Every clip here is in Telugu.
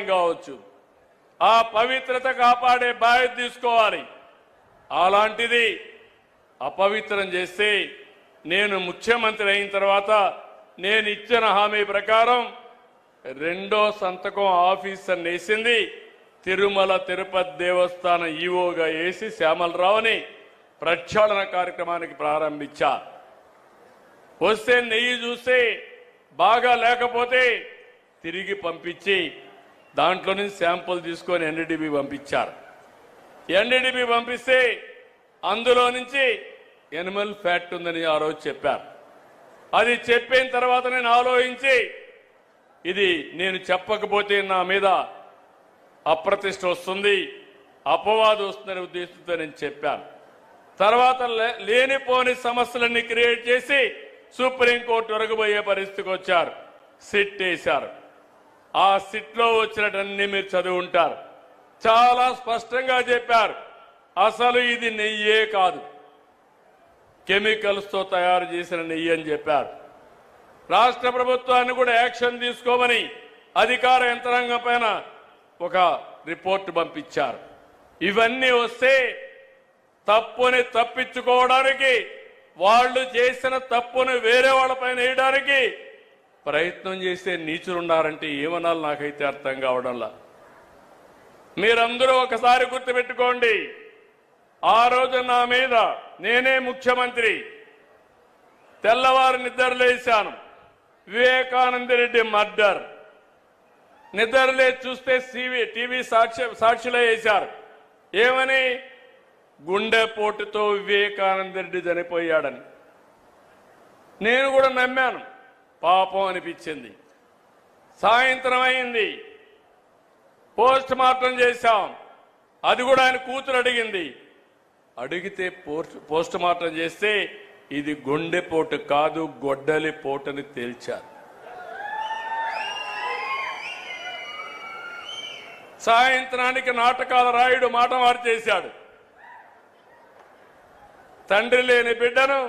కావచ్చు, ఆ పవిత్రత కాపాడే బాధ్యత తీసుకోవాలి. అలాంటిది అపవిత్రం చేస్తే నేను ముఖ్యమంత్రి అయిన తర్వాత నేను ఇచ్చిన హామీ ప్రకారం రెండో సంతకం ఆఫీసర్ వేసింది తిరుమల తిరుపతి దేవస్థానం ఈవోగా వేసి శ్యామలరావుని ప్రక్షాళన కార్యక్రమానికి ప్రారంభించా. వస్తే నెయ్యి చూస్తే బాగా లేకపోతే తిరిగి పంపించి దాంట్లో నుంచి శాంపుల్ తీసుకొని ఎన్డీడీబీ పంపించారు. ఎన్డీడీబీ పంపిస్తే అందులో నుంచి ఎనిమల్ ఫ్యాట్ ఉందని ఆ రోజు చెప్పారు. అది చెప్పిన తర్వాత నేను ఆలోచించి ఇది నేను చెప్పకపోతే నా మీద అప్రతిష్ట వస్తుంది, అపవాదం వస్తుందనే ఉద్దేశంతో నేను చెప్పాను. తర్వాత లేనిపోని సమస్యలన్నీ క్రియేట్ చేసి సుప్రీంకోర్టు వరకు పోయే పరిస్థితికి వచ్చారు. సిట్ వేశారు. ఆ సిట్లో వచ్చినటన్నీ మీరు చదివి ఉంటారు. చాలా స్పష్టంగా చెప్పారు, అసలు ఇది నెయ్యే కాదు, కెమికల్స్తో తయారు చేసిన నెయ్యి అని చెప్పారు. రాష్ట్ర ప్రభుత్వాన్ని కూడా యాక్షన్ తీసుకోమని అధికార యంత్రాంగం పైన ఒక రిపోర్టు పంపించారు. ఇవన్నీ వస్తే తప్పుని తప్పించుకోవడానికి, వాళ్ళు చేసిన తప్పును వేరే వాళ్ళపైన వేయడానికి ప్రయత్నం చేసే నీచులున్నారంటే ఏమనాలి నాకైతే అర్థం కావడంలా. మీరందరూ ఒకసారి గుర్తుపెట్టుకోండి, ఆ రోజు నా మీద నేనే ముఖ్యమంత్రి తెల్లవారు నిద్రలేశాను. వివేకానంద రెడ్డి మర్డర్ నిద్రలే చూస్తే టీవీ సాక్షిలో వేశారు. ఏమని? గుండెపోటుతో వివేకానంద రెడ్డి చనిపోయాడని. నేను కూడా నమ్మాను, పాపం అనిపించింది. సాయంత్రం అయింది, పోస్ట్ మార్టం చేశాం. అది కూడా ఆయన కూతురు అడిగింది. అడిగితే పోస్ట్ మార్టం చేస్తే ఇది గుండెపోటు కాదు, గొడ్డలి పోటని తేల్చారు. సాయంత్రానికి నాటకాల రాయుడు మాట మార్చేశాడు. తండ్రి లేని బిడ్డను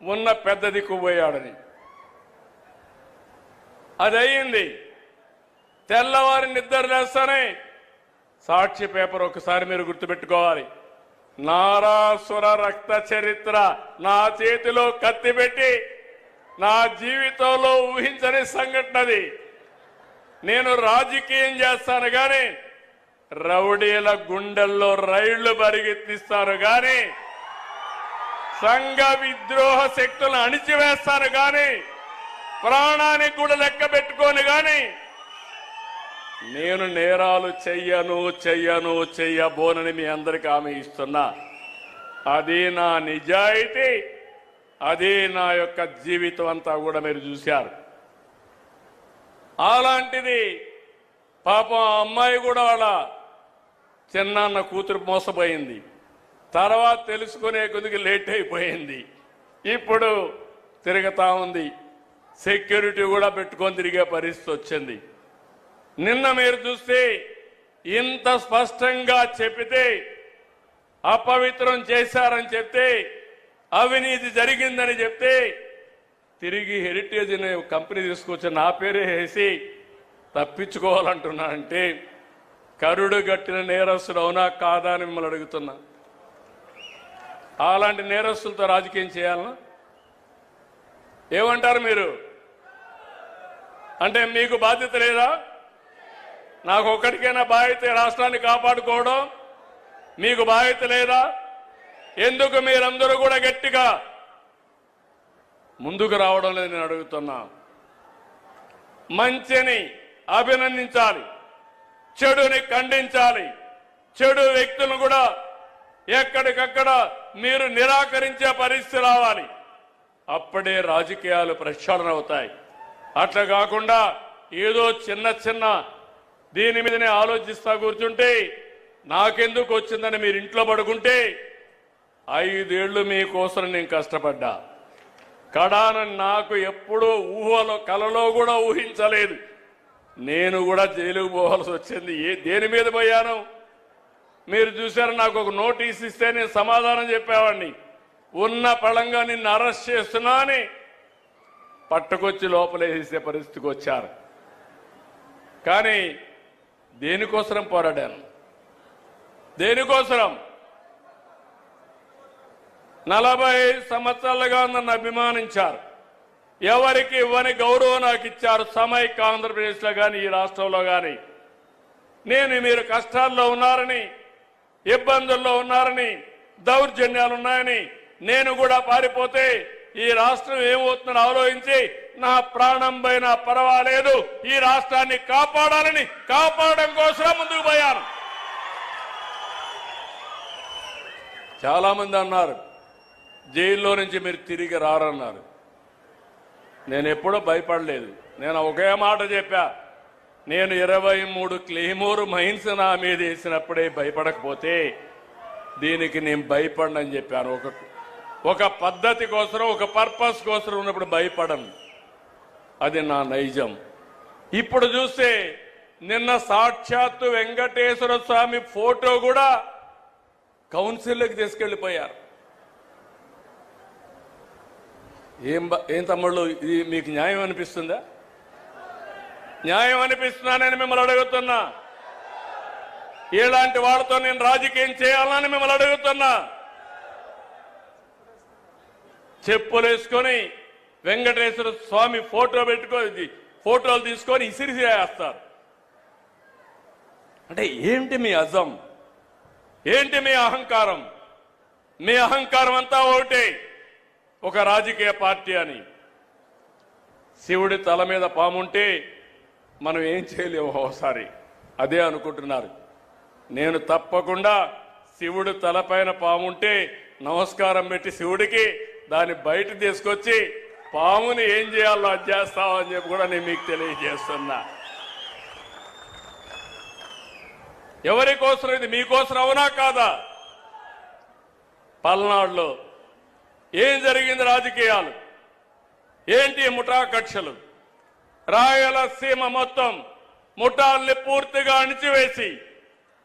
ఉన్న పెద్ద దిక్కుపోయాడని. అది అయింది. తెల్లవారి నిద్ర లేస్తానే సాక్షి పేపర్ ఒకసారి మీరు గుర్తుపెట్టుకోవాలి. నారాసుర రక్త చరిత్ర నా చేతిలో కత్తి పెట్టి నా జీవితంలో ఊహించని సంఘటనది. నేను రాజకీయం చేస్తాను గాని రౌడీల గుండెల్లో రైళ్లు పరిగెత్తిస్తాను గాని సంఘ విద్రోహ శక్తులను అణిచివేస్తాను గాని ప్రాణానికి కూడా లెక్క పెట్టుకోను గాని నేను నేరాలు చెయ్యబోనని మీ అందరికీ హామీ ఇస్తున్నా. అది నా నిజాయితీ, అది నా యొక్క జీవితం అంతా కూడా మీరు చూశారు. అలాంటిది పాపం ఆ అమ్మాయి కూడా వాళ్ళ చిన్నాన్న కూతురు మోసపోయింది. తర్వాత తెలుసుకునే కొద్దిగా లేట్ అయిపోయింది. ఇప్పుడు తిరుగుతా ఉంది. సెక్యూరిటీ కూడా పెట్టుకొని తిరిగే పరిస్థితి వచ్చింది. నిన్న మీరు చూస్తే ఇంత స్పష్టంగా చెప్పితే అపవిత్రం చేశారని చెప్తే, అవినీతి జరిగిందని చెప్తే తిరిగి హెరిటేజ్ అనే కంపెనీ తీసుకొచ్చి నా పేరే వేసి తప్పించుకోవాలంటున్నానంటే కరుడు గట్టిన నేరస్తుడు అవునా కాదా అని మిమ్మల్ని అడుగుతున్నా. అలాంటి నేరస్తులతో రాజకీయం చేయాలనా? ఏమంటారు మీరు? అంటే మీకు బాధ్యత లేదా? నాకు ఒక్కడికైనా బాధ్యత రాష్ట్రాన్ని కాపాడుకోవడం మీకు బాధ్యత లేదా? ఎందుకు మీరందరూ కూడా గట్టిగా ముందుకు రావడం లేదు నేను అడుగుతున్నా. మంచిని అభినందించాలి, చెడుని ఖండించాలి. చెడు వ్యక్తులను కూడా ఎక్కడికక్కడ మీరు నిరాకరించే పరిస్థితి రావాలి. అప్పుడే రాజకీయాలు ప్రక్షాళన అవుతాయి. అట్లా కాకుండా ఏదో చిన్న దీని మీదనే ఆలోచిస్తా కూర్చుంటే నాకెందుకు వచ్చిందని మీరు ఇంట్లో పడుకుంటే 5 ఏళ్లు మీకోసం నేను కష్టపడ్డా. కడాన నాకు ఎప్పుడూ కలలో కూడా ఊహించలేదు. నేను కూడా జైలుకు పోవాల్సి వచ్చింది. దేని మీద పోయాను మీరు చూశారు. నాకు ఒక నోటీస్ ఇస్తే నేను సమాధానం చెప్పేవాడిని. ఉన్న పళంగా నిన్ను అరెస్ట్ చేస్తున్నా అని పట్టుకొచ్చి లోపలేసే పరిస్థితికి వచ్చారు. కానీ దేనికోసం పోరాడాను? దేనికోసం? 40 సంవత్సరాలుగా నన్ను అభిమానించారు. ఎవరికి ఇవ్వని గౌరవం నాకు ఇచ్చారు. సమైక్య ఆంధ్రప్రదేశ్లో కానీ ఈ రాష్ట్రంలో కానీ నేను మీరు కష్టాల్లో ఉన్నారని, ఇబ్బందుల్లో ఉన్నారని, దౌర్జన్యాలు ఉన్నాయని నేను కూడా పారిపోతే ఈ రాష్ట్రం ఏమవుతుందని ఆలోచించి నా ప్రాణం పైన పర్వాలేదు ఈ రాష్ట్రాన్ని కాపాడాలని కాపాడడం కోసం ముందుకు పోయాను. చాలా మంది అన్నారు జైల్లో నుంచి మీరు తిరిగి రారన్నారు. నేను ఎప్పుడూ భయపడలేదు. నేను ఒకే మాట చెప్పా, నేను 23 క్లెయిమోర్ మైన్స్ నా మీద వేసినప్పుడే భయపడకపోతే దీనికి నేను భయపడనని చెప్పాను. ఒక పద్ధతి కోసం, ఒక పర్పస్ కోసం ఉన్నప్పుడు భయపడను. అది నా నైజం. ఇప్పుడు చూస్తే నిన్న సాక్షాత్తు వెంకటేశ్వర స్వామి ఫోటో కూడా కౌన్సిల్లోకి తీసుకెళ్లిపోయారు. ఏం తమ్ముళ్ళు, ఇది మీకు న్యాయం అనిపిస్తుందా? న్యాయం అనిపిస్తున్నానని మిమ్మల్ని అడుగుతున్నా. ఇలాంటి వాళ్ళతో నేను రాజకీయం చేయాలని మిమ్మల్ని అడుగుతున్నా. చెప్పులు వేసుకొని వెంకటేశ్వర స్వామి ఫోటోలు తీసుకొని ఇసిరిసేస్తారు. అంటే ఏంటి మీ అజం? ఏంటి మీ అహంకారం? మీ అహంకారం అంతా ఒకటే, ఒక రాజకీయ పార్టీ అని. శివుడి తల మీద పాముంటే మనం ఏం చేయలేము ఒకసారి. అదే అనుకుంటున్నారు. నేను తప్పకుండా శివుడు తలపైన పాముంటే నమస్కారం పెట్టి శివుడికి దాన్ని బయట తీసుకొచ్చి పాముని ఏం చేయాలో అది చేస్తామని చెప్పి కూడా నేను మీకు తెలియజేస్తున్నా. ఎవరి కోసం ఇది? మీకోసం అవునా కాదా? పల్నాడులో ఏం జరిగింది? రాజకీయాలు ఏంటి? ముఠా కక్షలు. రాయలసీమ మొత్తం ముఠాల్ని పూర్తిగా అణిచివేసి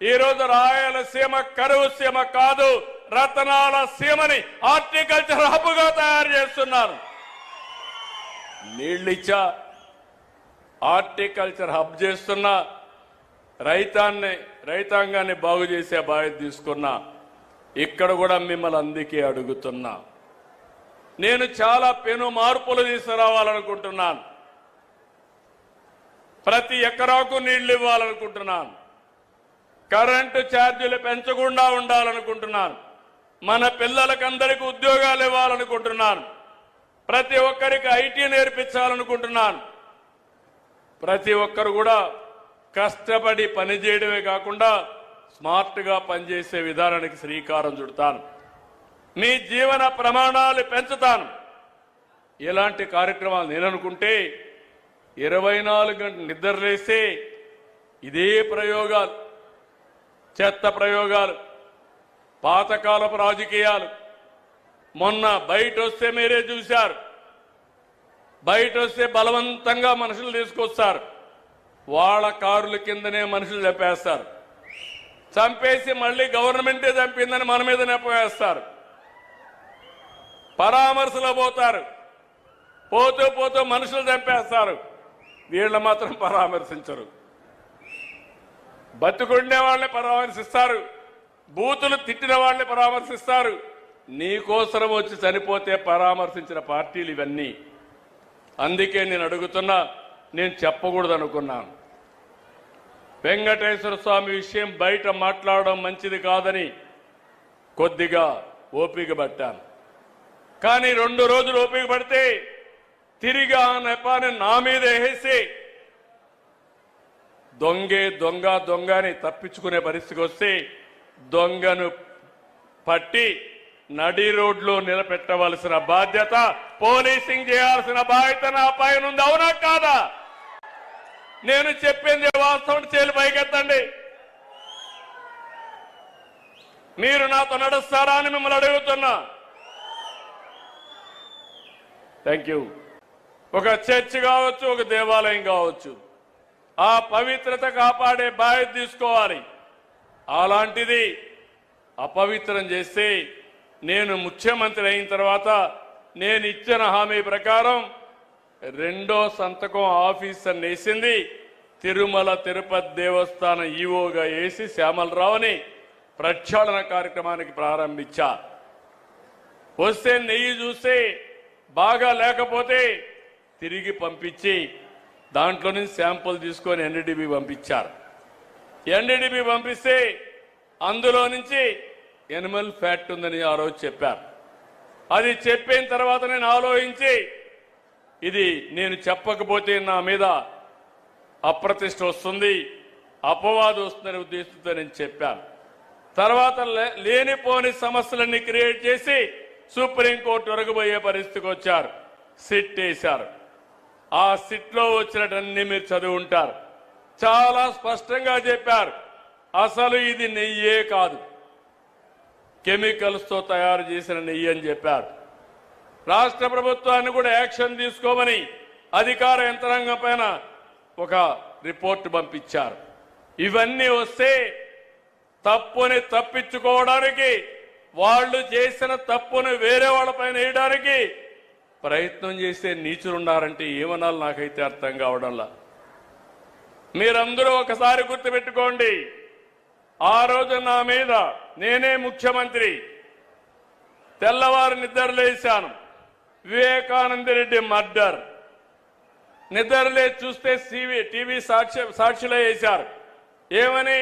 ఈరోజు రాయలసీమ కరువు సీమ కాదు, రతనాల సీమని హార్టికల్చర్ హబ్గా తయారు చేస్తున్నారు. నీళ్ళిచ్చా హార్టికల్చర్ హబ్ చేస్తున్నా, రైతాంగాన్ని బాగు చేసే బాధ్యత తీసుకున్నా. ఇక్కడ కూడా మిమ్మల్ని అందుకే అడుగుతున్నా. నేను చాలా పెను మార్పులు తీసుకురావాలనుకుంటున్నాను. ప్రతి ఎకరాకు నీళ్లు ఇవ్వాలనుకుంటున్నాను. కరెంటు ఛార్జీలు పెంచకుండా ఉండాలనుకుంటున్నాను. మన పిల్లలకందరికీ ఉద్యోగాలు ఇవ్వాలనుకుంటున్నాను. ప్రతి ఒక్కరికి ఐటీ నేర్పించాలనుకుంటున్నాను. ప్రతి ఒక్కరు కూడా కష్టపడి పనిచేయడమే కాకుండా స్మార్ట్గా పనిచేసే విధానానికి శ్రీకారం చుడతాను. మీ జీవన ప్రమాణాలు పెంచుతాను. ఇలాంటి కార్యక్రమాలు నేననుకుంటే 24 గంటలు నిద్రలేస్తే ఇదే ప్రయోగాలు, చెత్త ప్రయోగాలు, పాతకాలపు రాజకీయాలు. మొన్న బయట వస్తే మీరే చూశారు. బయట వస్తే బలవంతంగా మనుషులు తీసుకొస్తారు. వాళ్ళ కారుల కిందనే మనుషులు చంపేస్తారు. చంపేసి మళ్ళీ గవర్నమెంటే చంపిందని మన మీద నెప్పవేస్తారు. పరామర్శలో పోతారు. పోతూ పోతూ మనుషులు చంపేస్తారు. వీళ్ళు మాత్రం పరామర్శించరు. బతుకుండే వాళ్ళని పరామర్శిస్తారు. బూతులు తిట్టిన వాళ్ళని పరామర్శిస్తారు. నీకోసరం వచ్చి చనిపోతే పరామర్శించిన పార్టీలు ఇవన్నీ. అందుకే నేను అడుగుతున్నా, నేను చెప్పకూడదు అనుకున్నాను. వెంకటేశ్వర స్వామి విషయం బయట మాట్లాడడం మంచిది కాదని కొద్దిగా ఓపిక పట్టాను. కానీ 2 రోజులు ఓపిక పడితే తిరిగి ఆ నెపాన్ని నా మీద వేసి దొంగని తప్పించుకునే పరిస్థితికి వస్తే దొంగను పట్టి నడి రోడ్లో నిలబెట్టవలసిన బాధ్యత, పోలీసింగ్ చేయాల్సిన బాధ్యత నా పైన ఉంది. అవునా కాదా? నేను చెప్పింది వాస్తవం. చేలు పైకెత్తండి. మీరు నాతో నడుస్తారా అని మిమ్మల్ని అడుగుతున్నా. Thank you. ఒక చర్చ్ కావచ్చు, ఒక దేవాలయం కావచ్చు, ఆ పవిత్రత కాపాడే బాధ్యత తీసుకోవాలి. అలాంటిది అపవిత్రం చేస్తే నేను ముఖ్యమంత్రి అయిన తర్వాత నేను ఇచ్చిన హామీ ప్రకారం 2వ సంతకం ఆఫీసర్ వేసింది తిరుమల తిరుపతి దేవస్థానం ఈవోగా వేసి శ్యామలరావుని ప్రక్షాళన కార్యక్రమానికి ప్రారంభించారు. వస్తే నెయ్యి చూస్తే బాగా లేకపోతే తిరిగి పంపించి దాంట్లో నుంచి శాంపుల్ తీసుకొని ఎన్డీడీబీ పంపించారు. ఎన్డీడీబీ పంపిస్తే అందులో నుంచి ఎనిమల్ ఫ్యాట్ ఉందని ఆ రోజు చెప్పారు. అది చెప్పిన తర్వాత నేను ఆలోచించి ఇది నేను చెప్పకపోతే నా మీద అప్రతిష్ట వస్తుంది, అపవాదం వస్తుందనే ఉద్దేశంతో నేను చెప్పాను. తర్వాత లేనిపోని సమస్యలన్నీ క్రియేట్ చేసి సుప్రీంకోర్టు వరకు పోయే పరిస్థితికి వచ్చారు. సిట్ వేశారు. ఆ సిట్లో వచ్చినటన్నీ మీరు చదివి ఉంటారు. చాలా స్పష్టంగా చెప్పారు, అసలు ఇది నెయ్యే కాదు, కెమికల్స్ తో తయారు చేసిన నెయ్యి అని చెప్పారు. రాష్ట్ర ప్రభుత్వాన్ని కూడా యాక్షన్ తీసుకోమని అధికార యంత్రాంగం పైన ఒక రిపోర్ట్ పంపించారు. ఇవన్నీ వస్తే తప్పుని తప్పించుకోవడానికి, వాళ్ళు చేసిన తప్పును వేరే వాళ్ళపైన వేయడానికి ప్రయత్నం చేసే నీచులున్నారంటే ఏమనాలి నాకైతే అర్థం కావడంలా. మీరందరూ ఒకసారి గుర్తుపెట్టుకోండి, ఆ రోజు నా మీద నేనే ముఖ్యమంత్రి, తెల్లవారు నిద్రలేశాను, వివేకానంద రెడ్డి మర్డర్, నిద్రలే చూస్తే టీవీ సాక్షిలో వేశారు. ఏమని?